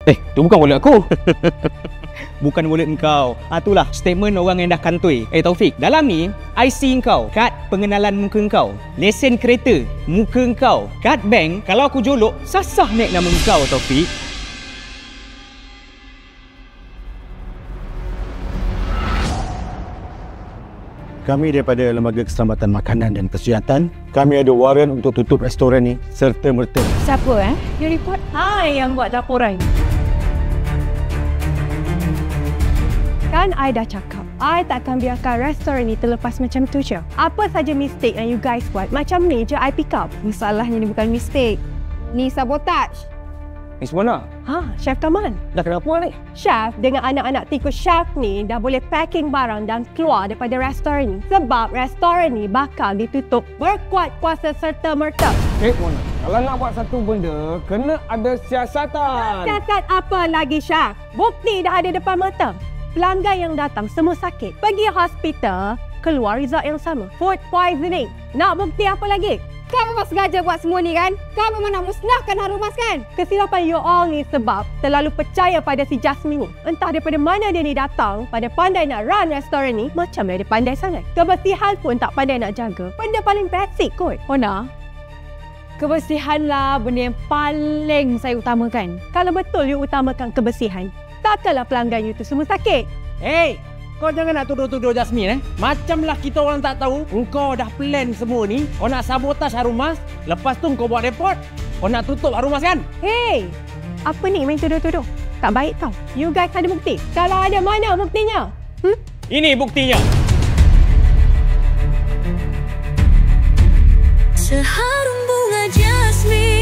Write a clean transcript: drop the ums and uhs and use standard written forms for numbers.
Tu bukan wallet aku. Bukan wallet engkau. Itulah statement orang yang dah kantoi. Taufik, dalam ni IC engkau, kad pengenalan muka engkau, lesen kereta muka engkau, kad bank. Kalau aku jolok, sasah naik nama engkau, Taufik. Kami daripada Lembaga Keselamatan Makanan dan Kesihatan, kami ada waran untuk tutup restoran ni serta-merta. Siapa you report? Yang buat laporan. Kan I dah cakap, I takkan biarkan restoran ni terlepas macam tu je. Apa saja mistake yang you guys buat, macam ni je I pick up. Masalahnya ni bukan mistake, ni sabotage. Ni semua nak? Chef Kamal. Dah kenapa ni? Chef dengan anak-anak tikus chef ni dah boleh packing barang dan keluar daripada restoran ni. Sebab restoran ni bakal ditutup berkuat kuasa serta-merta. Mona, kalau nak buat satu benda, kena ada siasatan. Siasat apa lagi, Chef? Bukti dah ada depan mata. Pelanggan yang datang semua sakit. Pergi hospital, keluar result yang sama. Food poisoning. Nak bukti apa lagi? Kau memang sengaja buat semua ni kan? Kau memang nak musnahkan Harumas kan? Kesilapan you all ni sebab terlalu percaya pada si Jasmine ni. Entah daripada mana dia ni datang, pada pandai nak run restoran ni, macam dia pandai sangat. Kebersihan pun tak pandai nak jaga. Benda paling basic kot. Ona, kebersihan lah benda yang paling saya utamakan. Kalau betul you utamakan kebersihan, takkanlah pelanggan you tu semua sakit. Kau jangan nak tuduh-tuduh Jasmine Macamlah kita orang tak tahu engkau dah plan semua ni. Kau nak sabotaj Harumas, lepas tu kau buat report. Kau nak tutup Harumas kan? Apa ni main tuduh-tuduh? Tak baik tau. You guys ada bukti? Kalau ada, mana buktinya? Ini buktinya. Seharum bunga jasmine